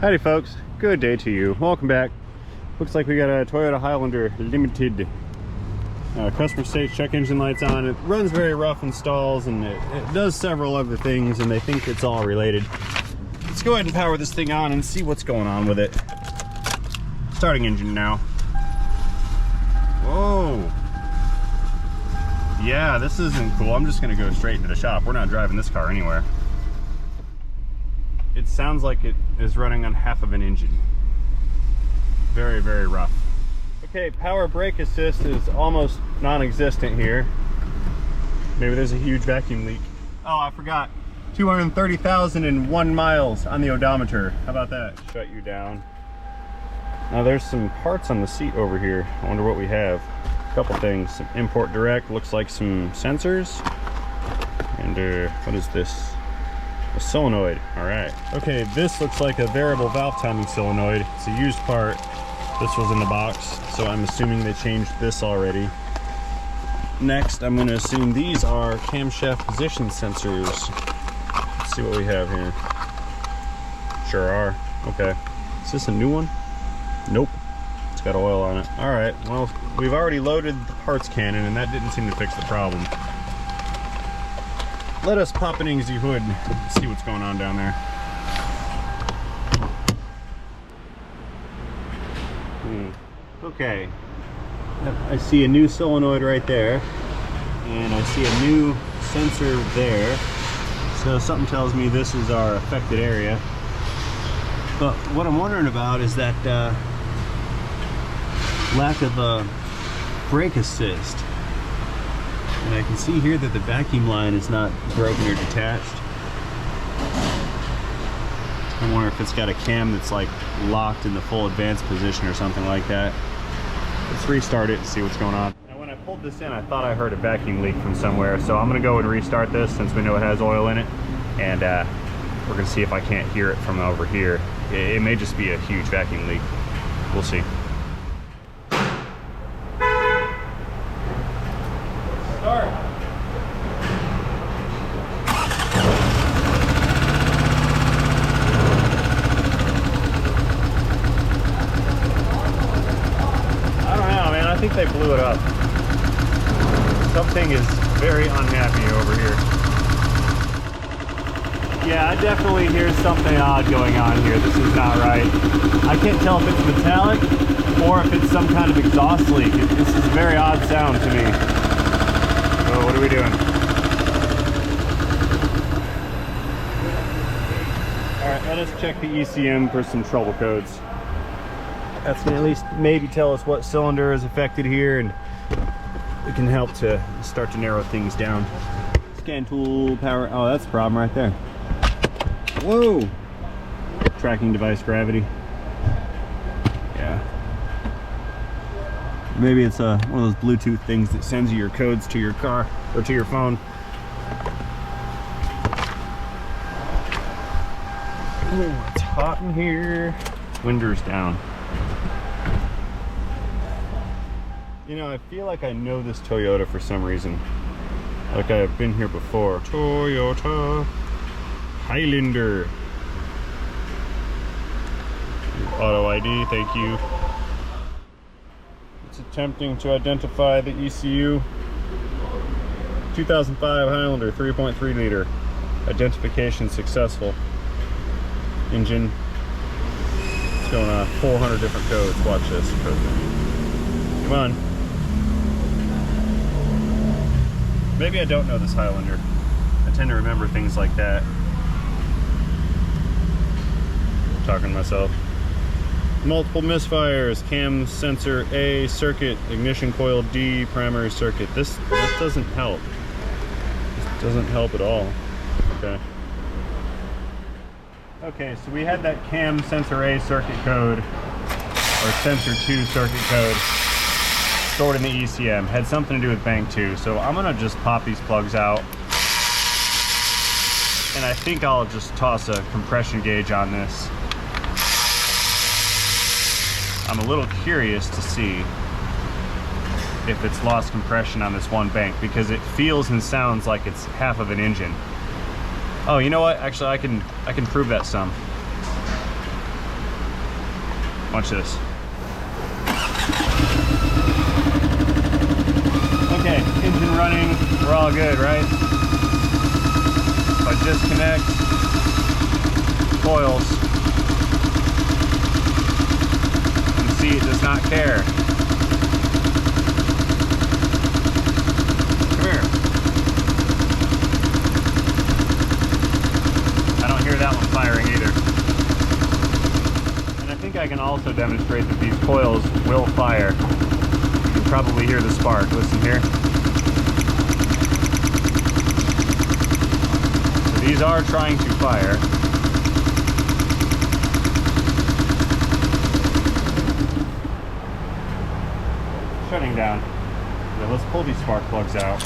Howdy folks, good day to you. Welcome back. Looks like we got a Toyota Highlander Limited. Customer stage check engine lights on. It runs very rough in stalls and it does several other things and they think it's all related. Let's go ahead and power this thing on and see what's going on with it. Starting engine now. Whoa. Yeah, this isn't cool. I'm just gonna go straight into the shop. We're not driving this car anywhere. It sounds like it is running on half of an engine. Very, very rough. Okay, power brake assist is almost non-existent here. Maybe there's a huge vacuum leak. Oh, I forgot. 230,001 miles on the odometer. How about that? Shut you down. Now there's some parts on the seat over here. I wonder what we have. A couple things. Some import direct, looks like some sensors. And what is this? A solenoid. All right. Okay, this looks like a variable valve timing solenoid. It's a used part. This was in the box, so I'm assuming they changed this already. Next, I'm going to assume these are camshaft position sensors. Let's see what we have here. Sure are. Okay. Is this a new one? Nope. It's got oil on it. All right. Well, we've already loaded the parts cannon, and that didn't seem to fix the problem. Let us pop an Ingsy hood and see what's going on down there. Okay, I see a new solenoid right there, and I see a new sensor there. So something tells me this is our affected area. But what I'm wondering about is that lack of brake assist. And I can see here that the vacuum line is not broken or detached. I wonder if it's got a cam that's like locked in the full advanced position or something like that. Let's restart it and see what's going on. Now when I pulled this in, I thought I heard a vacuum leak from somewhere, so I'm gonna go and restart this since we know it has oil in it, and we're gonna see if I can't hear it from over here. It may just be a huge vacuum leak. We'll see. Start. I think they blew it up. Something is very unhappy over here. Yeah, I definitely hear something odd going on here. This is not right. I can't tell if it's metallic or if it's some kind of exhaust leak. This is a very odd sound to me. So what are we doing? Alright, let us check the ECM for some trouble codes. That's gonna at least maybe tell us what cylinder is affected here, and it can help to start to narrow things down. Scan tool, power, oh, that's the problem right there. Whoa! Tracking device gravity. Yeah. Maybe it's one of those Bluetooth things that sends you your codes to your car, or to your phone. Ooh, it's hot in here. Windows down. You know, I feel like I know this Toyota for some reason. Like I've been here before. Toyota Highlander. Auto ID, thank you. It's attempting to identify the ECU. 2005 Highlander, 3.3 liter. Identification successful. Engine. It's going on 400 different codes. Watch this. Come on. Maybe I don't know this Highlander. I tend to remember things like that. I'm talking to myself. Multiple misfires, cam sensor A, circuit, ignition coil D, primary circuit. That doesn't help. This doesn't help at all. Okay. Okay, so we had that cam sensor A circuit code, or sensor 2 circuit code, stored in the ECM. Had something to do with bank 2. So I'm gonna just pop these plugs out, and I think I'll just toss a compression gauge on this. I'm a little curious to see if it's lost compression on this one bank, because it feels and sounds like it's half of an engine. Oh, you know what? Actually, I can prove that some. Watch this. Okay, engine running, we're all good, right? If I disconnect coils, you can see it does not care. Come here. I don't hear that one firing either. And I think I can also demonstrate that these coils will fire. You can probably hear the spark. Listen here. So these are trying to fire. Shutting down. Now let's pull these spark plugs out.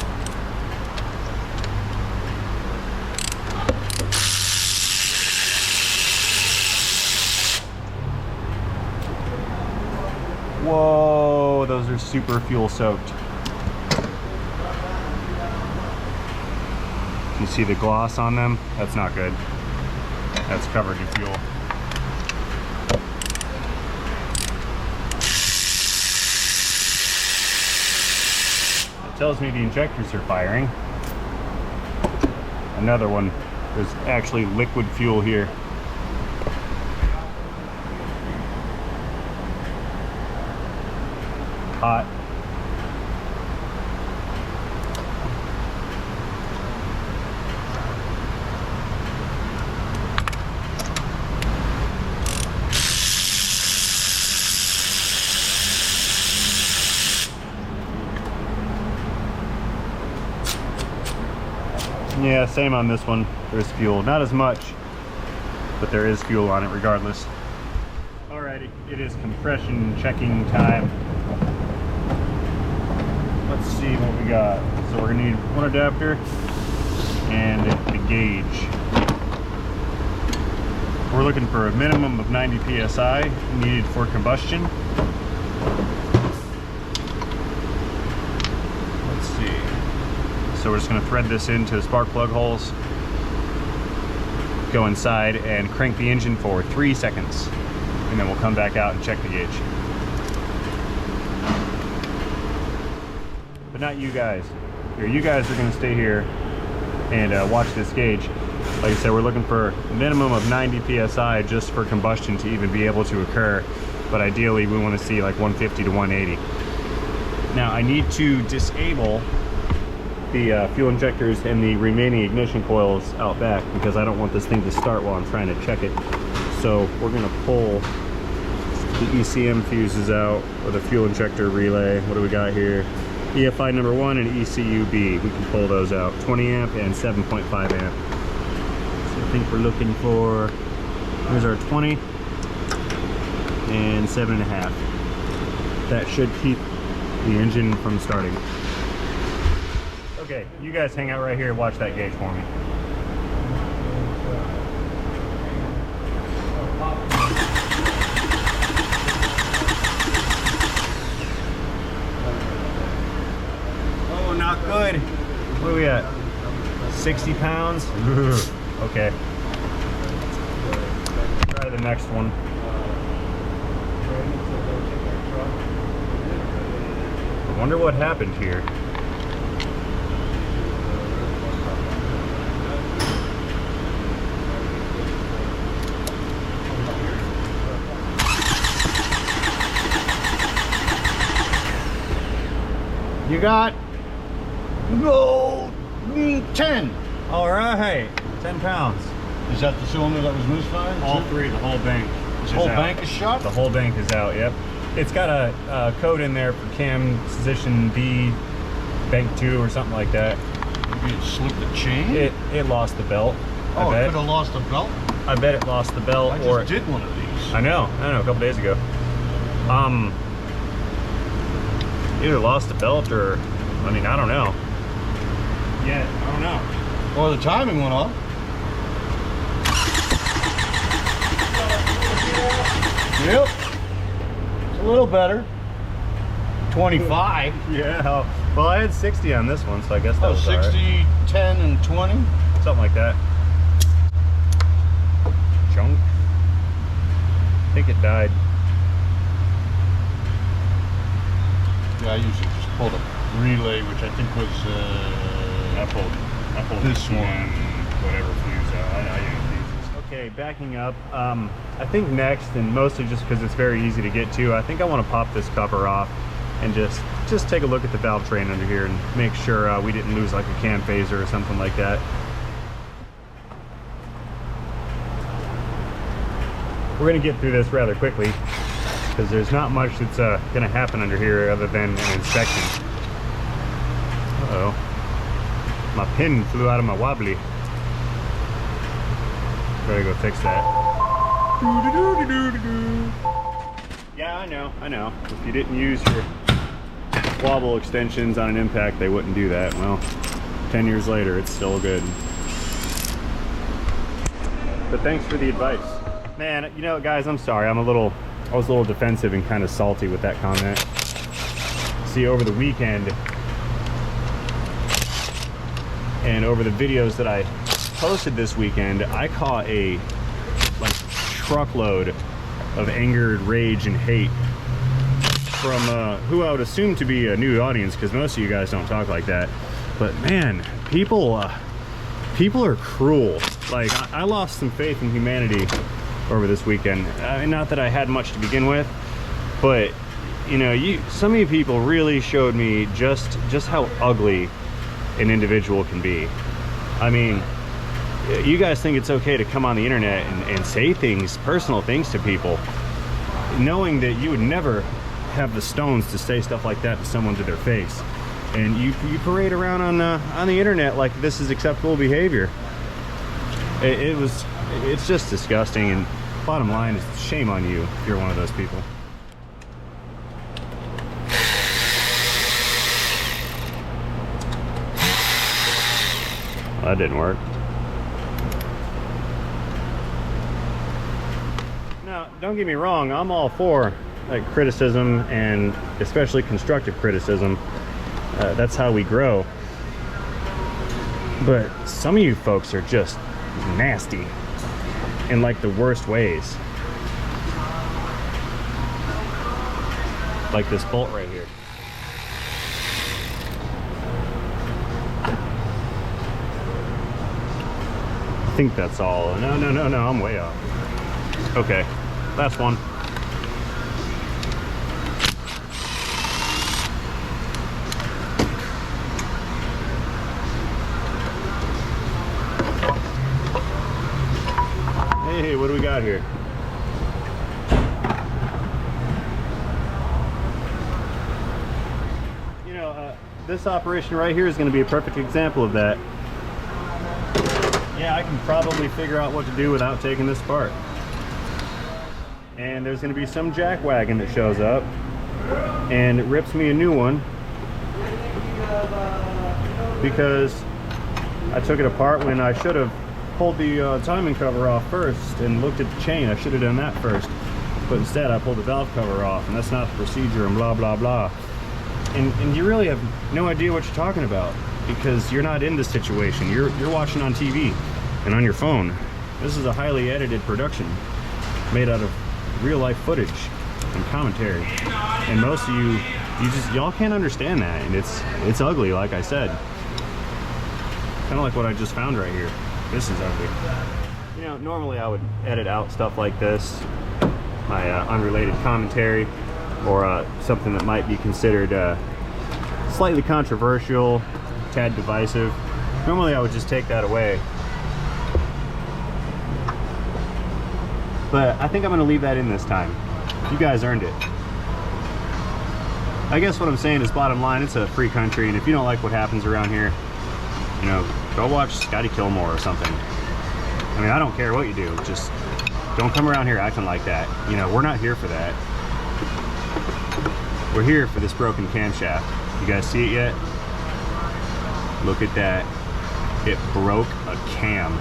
Whoa, those are super fuel soaked. You see the gloss on them? That's not good. That's covered in fuel. It tells me the injectors are firing. Another one. There's actually liquid fuel here. Hot. Yeah, same on this one. There's fuel. Not as much, but there is fuel on it regardless. Alrighty, it is compression checking time. Let's see what we got. So we're gonna need one adapter and the gauge. We're looking for a minimum of 90 psi needed for combustion. Let's see. So we're just gonna thread this into spark plug holes, go inside and crank the engine for 3 seconds. And then we'll come back out and check the gauge. But not you guys. You guys are gonna stay here and watch this gauge. Like I said, we're looking for a minimum of 90 psi just for combustion to even be able to occur. But ideally we wanna see like 150 to 180. Now I need to disable the fuel injectors and the remaining ignition coils out back because I don't want this thing to start while I'm trying to check it. So we're gonna pull the ECM fuses out or the fuel injector relay. What do we got here? EFI number 1 and ECUB. We can pull those out. 20 amp and 7.5 amp. So I think we're looking for, here's our 20 and 7.5. That should keep the engine from starting. Okay, you guys hang out right here and watch that gauge for me. Oh, not good. What are we at? 60 pounds? Okay. Try the next one. I wonder what happened here. You got 10. All right, 10 pounds. Is that the cylinder that was misfired? All three, the whole bank. The whole bank is shot? The whole bank is out, yep. It's got a code in there for cam position B, bank 2 or something like that. Maybe it slipped the chain? It lost the belt. Oh, it could have lost the belt? I bet it lost the belt. I just did one of these. I know, a couple days ago. Either lost the belt or, I mean, I don't know. Yeah, I don't know. Or the timing went off. Yep. It's a little better. 25. Yeah. Well, I had 60 on this one, so I guess that was 60, right. 10, and 20. Something like that. Junk. I think it died. Yeah, I usually just pulled a relay, which I think was I pulled this one. whatever fuse out. I use these. Okay, backing up. I think next, and mostly just because it's very easy to get to, I think I want to pop this cover off and just take a look at the valve train under here and make sure we didn't lose like a cam phaser or something like that. We're going to get through this rather quickly because there's not much that's going to happen under here other than an inspection. Uh-oh. My pin flew out of my wobbly. Gotta go fix that. Yeah, I know. If you didn't use your wobble extensions on an impact, they wouldn't do that. Well, 10 years later, it's still good. But thanks for the advice. Man, you know, guys, I'm sorry. I was a little defensive and kind of salty with that comment. See, over the weekend and over the videos that I posted this weekend, I caught a truckload of anger, rage, and hate from who I would assume to be a new audience, because most of you guys don't talk like that. But man, people are cruel. Like, I lost some faith in humanity over this weekend. I mean, not that I had much to begin with, but you know, some of you people really showed me just how ugly an individual can be. I mean, you guys think it's okay to come on the internet and say things, personal things to people, knowing that you would never have the stones to say stuff like that to someone to their face. And you parade around on the internet like this is acceptable behavior. It's just disgusting, and bottom line is shame on you if you're one of those people. Well, that didn't work. Now, don't get me wrong, I'm all for like criticism, and especially constructive criticism. That's how we grow. But some of you folks are just nasty in like the worst ways. Like this bolt right here. I think that's all. No, I'm way off. Okay, last one. Hey, what do we got here? You know, this operation right here is going to be a perfect example of that. Yeah, I can probably figure out what to do without taking this apart. And there's going to be some jackwagon that shows up and it rips me a new one because I took it apart when I should have pulled the timing cover off first and looked at the chain. I should have done that first, but instead I pulled the valve cover off, and that's not the procedure, and blah blah blah. And you really have no idea what you're talking about because you're not in this situation. You're watching on TV and on your phone. This is a highly edited production made out of real life footage and commentary, and most of y'all can't understand that, and it's ugly, like I said. Kind of like what I just found right here. This is ugly. You know, normally I would edit out stuff like this, my unrelated commentary, or something that might be considered slightly controversial, tad divisive. Normally I would just take that away. But I think I'm going to leave that in this time. You guys earned it. I guess what I'm saying is, bottom line, it's a free country, and if you don't like what happens around here, you know, go watch Scotty Kilmore or something. I mean, I don't care what you do, just don't come around here acting like that. You know, we're not here for that. We're here for this broken camshaft. You guys see it yet? Look at that. It broke a cam.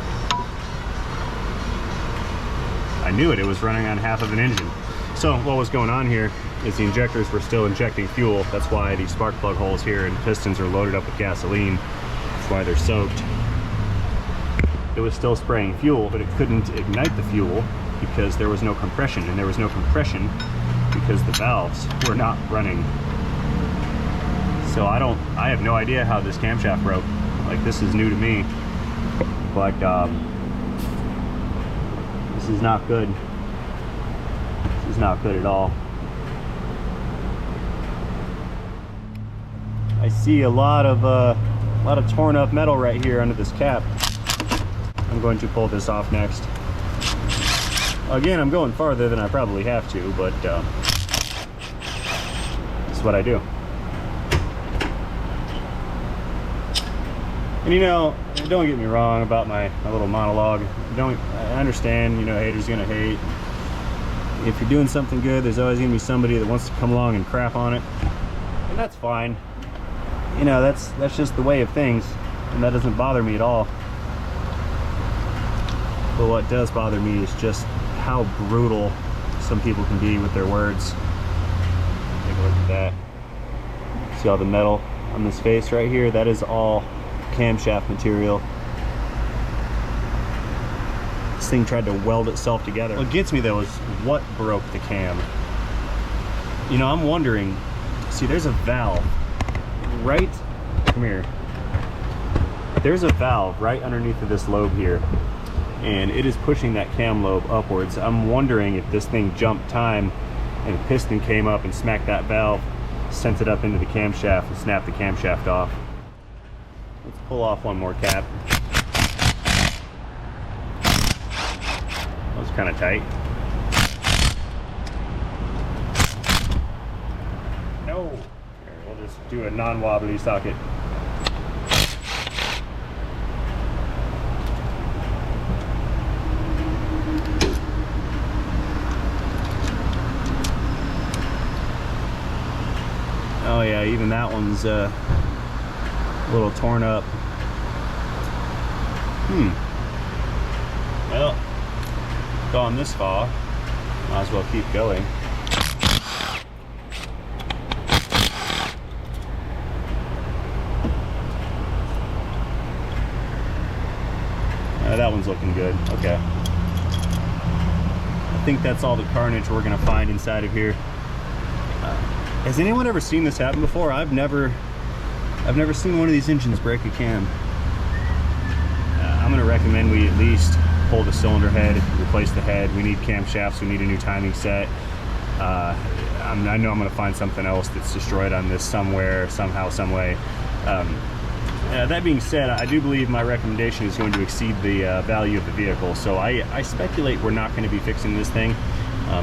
I knew it. It was running on half of an engine. So what was going on here is the injectors were still injecting fuel. That's why these spark plug holes here and pistons are loaded up with gasoline. That's why they're soaked. It was still spraying fuel, but it couldn't ignite the fuel because there was no compression, and there was no compression because the valves were not running So I have no idea how this camshaft broke. Like, this is new to me. But this is not good. This is not good at all. I see a lot of torn up metal right here under this cap. I'm going to pull this off next. Again, I'm going farther than I probably have to, but this is what I do. And you know, don't get me wrong about my little monologue. I understand, you know, haters gonna hate. If you're doing something good, there's always gonna be somebody that wants to come along and crap on it. And that's fine. You know, that's just the way of things, and that doesn't bother me at all. But what does bother me is just how brutal some people can be with their words. Take a look at that. See all the metal on this face right here? That is all camshaft material. This thing tried to weld itself together. What gets me though is what broke the cam. You know, I'm wondering, see, there's a valve right, come here. There's a valve right underneath of this lobe here, and it is pushing that cam lobe upwards. I'm wondering if this thing jumped time and the piston came up and smacked that valve, sent it up into the camshaft and snapped the camshaft off. Let's pull off one more cap. That was kind of tight. No. Here, we'll just do a non-wobbly socket. Oh yeah, even that one's a little torn up. Well, gone this far, might as well keep going. That one's looking good. Okay. I think that's all the carnage we're gonna find inside of here. Has anyone ever seen this happen before? I've never seen one of these engines break a cam. I'm gonna recommend we at least pull the cylinder head, replace the head. We need camshafts, we need a new timing set. I know I'm gonna find something else that's destroyed on this somewhere, somehow, some way. That being said, I do believe my recommendation is going to exceed the value of the vehicle. So I speculate we're not gonna be fixing this thing.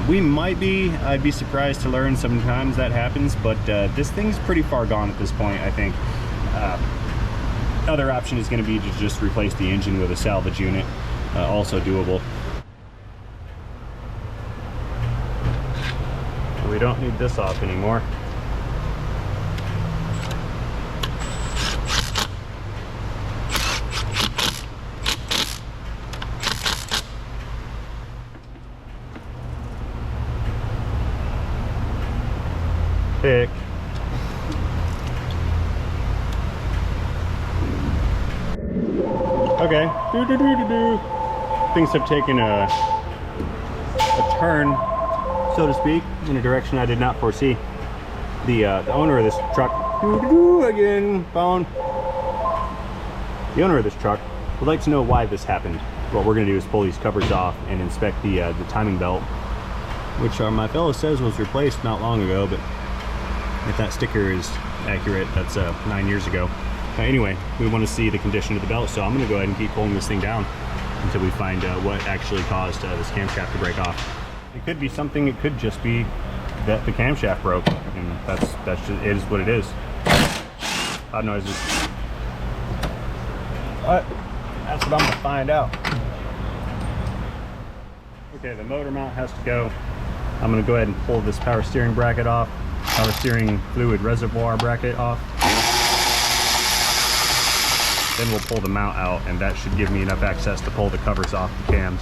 We might be. I'd be surprised to learn sometimes that happens, but this thing's pretty far gone at this point, I think. Other option is going to be to just replace the engine with a salvage unit, also doable. We don't need this off anymore. Pick. Okay. Things have taken a turn, so to speak, in a direction I did not foresee. The owner of this truck, again, phone. The owner of this truck would like to know why this happened. What we're going to do is pull these covers off and inspect the timing belt, which my fellow says was replaced not long ago, but if that sticker is accurate, that's 9 years ago. Anyway, we want to see the condition of the belt, so I'm going to go ahead and keep pulling this thing down until we find what actually caused this camshaft to break off. It could be something, it could just be that the camshaft broke, and that's just, it is what it is. Odd noises. But that's what I'm going to find out. Okay, the motor mount has to go. I'm going to go ahead and pull this power steering bracket off, power steering fluid reservoir bracket off. Then we'll pull the mount out, and that should give me enough access to pull the covers off the cams.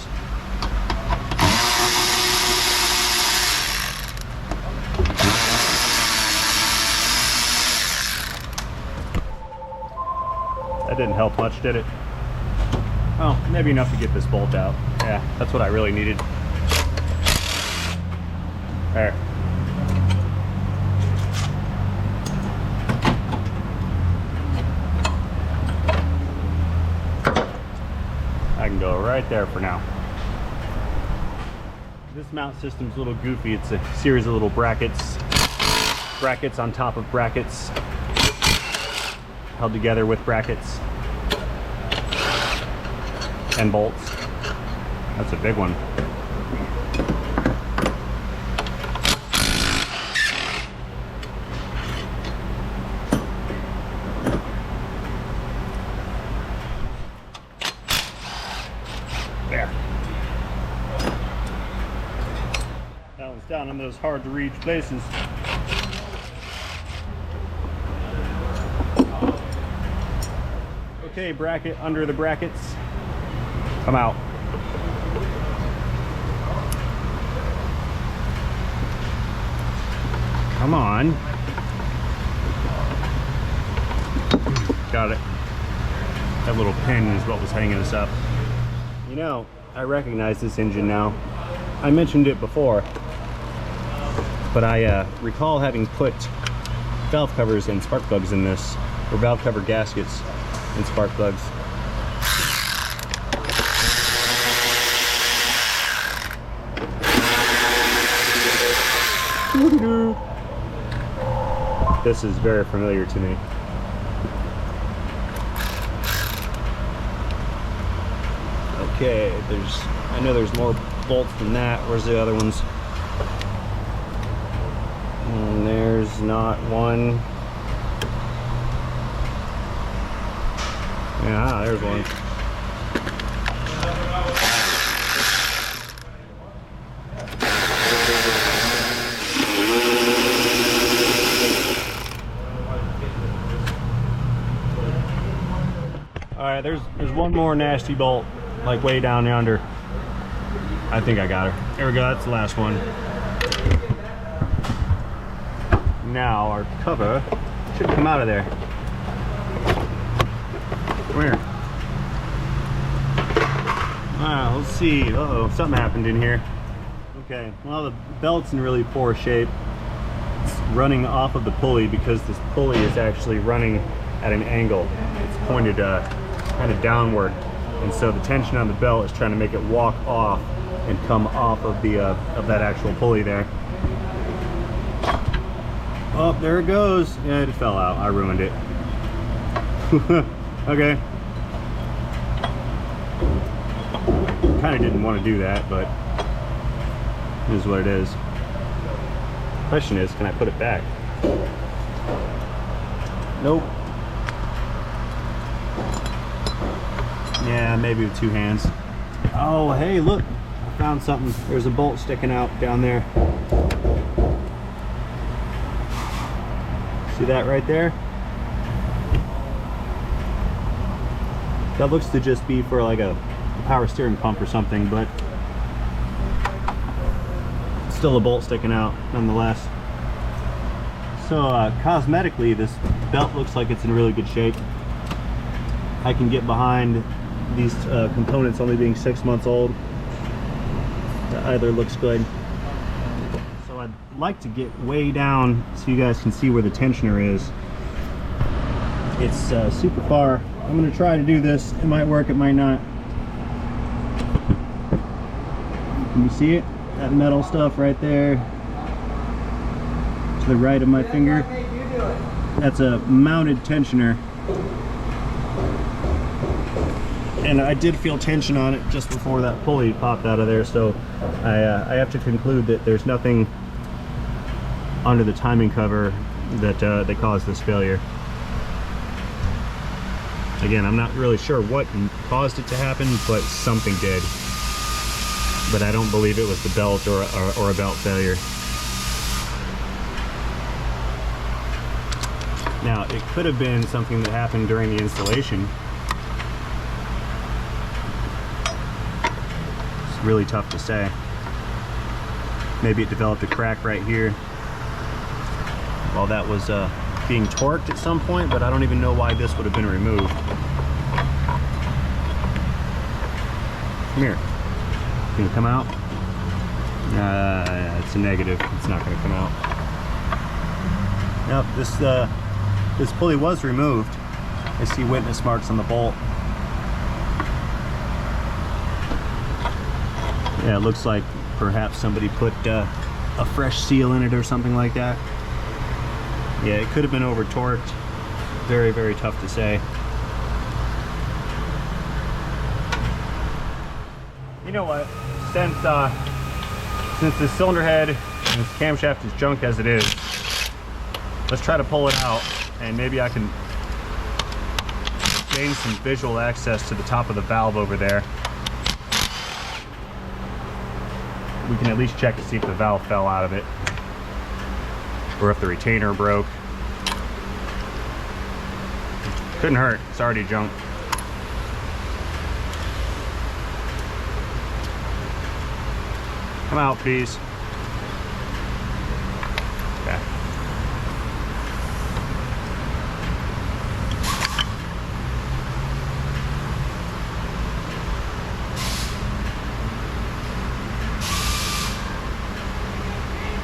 That didn't help much, did it? Well, maybe enough to get this bolt out. Yeah, that's what I really needed. There. right there for now. This mount system's a little goofy. It's a series of little brackets on top of brackets, held together with brackets and bolts. That's a big one. There. That one's down in those hard to reach places. Okay, bracket under the brackets. Come out. Come on. Got it. That little pin is what was hanging us up. You know, I recognize this engine now. I mentioned it before, but I recall having put valve covers and spark plugs in this, or valve cover gaskets and spark plugs. This is very familiar to me. Okay, I know there's more bolts than that. Where's the other ones? And there's not one. Yeah, there's one. All right, there's one more nasty bolt, like way down yonder. I think I got her. There we go, that's the last one. Now our cover should come out of there. Come here. Let's see. Uh-oh, something happened in here. Okay, well, the belt's in really poor shape. It's running off of the pulley because this pulley is actually running at an angle. It's pointed kind of downward, and so the tension on the belt is trying to make it walk off and come off of the of that actual pulley there. Oh, there it goes. Yeah, it fell out. I ruined it. Okay. Kind of didn't want to do that, but it is what it is. Question is, can I put it back? Nope. Yeah, maybe with two hands. Oh, hey, look. I found something. There's a bolt sticking out down there. See that right there? That looks to just be for like a power steering pump or something, but still a bolt sticking out nonetheless. So cosmetically, this belt looks like it's in really good shape. I can get behind these components only being 6 months old. That either looks good. So I'd like to get way down so you guys can see where the tensioner is. It's super far. I'm going to try to do this. It might work, it might not. Can you see it? That metal stuff right there to the right of my finger. That's a mounted tensioner. And I did feel tension on it just before that pulley popped out of there, so I have to conclude that there's nothing under the timing cover that caused this failure. Again, I'm not really sure what caused it to happen, but something did. But I don't believe it was the belt or a belt failure. Now, it could have been something that happened during the installation. It's really tough to say. Maybe it developed a crack right here while that was being torqued at some point, but I don't even know why this would have been removed. Come here. Can it come out? It's a negative. It's not going to come out. Now, this pulley was removed. I see witness marks on the bolt. Yeah, it looks like perhaps somebody put a fresh seal in it or something like that. Yeah, it could have been over torqued. Very, very tough to say. You know what? Since this cylinder head and this camshaft is junk as it is, let's try to pull it out, and maybe I can gain some visual access to the top of the valve over there. We can at least check to see if the valve fell out of it, or if the retainer broke. Couldn't hurt, it's already junk. Come out, please. Okay.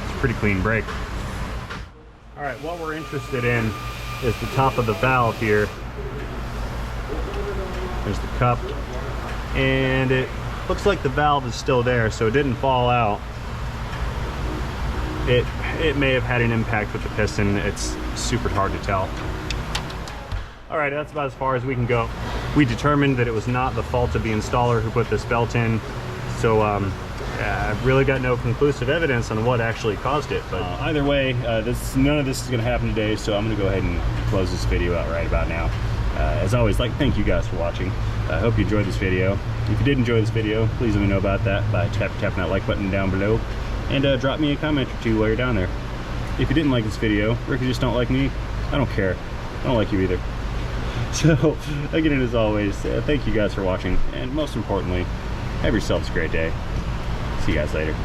It's a pretty clean brake. All right, what we're interested in is the top of the valve here. There's the cup, and it looks like the valve is still there, so it didn't fall out. It may have had an impact with the piston. It's super hard to tell. All right, that's about as far as we can go. We determined that it was not the fault of the installer who put this belt in, so I've really got no conclusive evidence on what actually caused it. But either way, none of this is going to happen today, so I'm going to go ahead and close this video out right about now. As always, thank you guys for watching. I hope you enjoyed this video. If you did enjoy this video, please let me know about that by tapping that like button down below, and drop me a comment or two while you're down there. If you didn't like this video, or if you just don't like me, I don't care. I don't like you either. So, again, as always, thank you guys for watching, and most importantly, have yourselves a great day. See you guys later.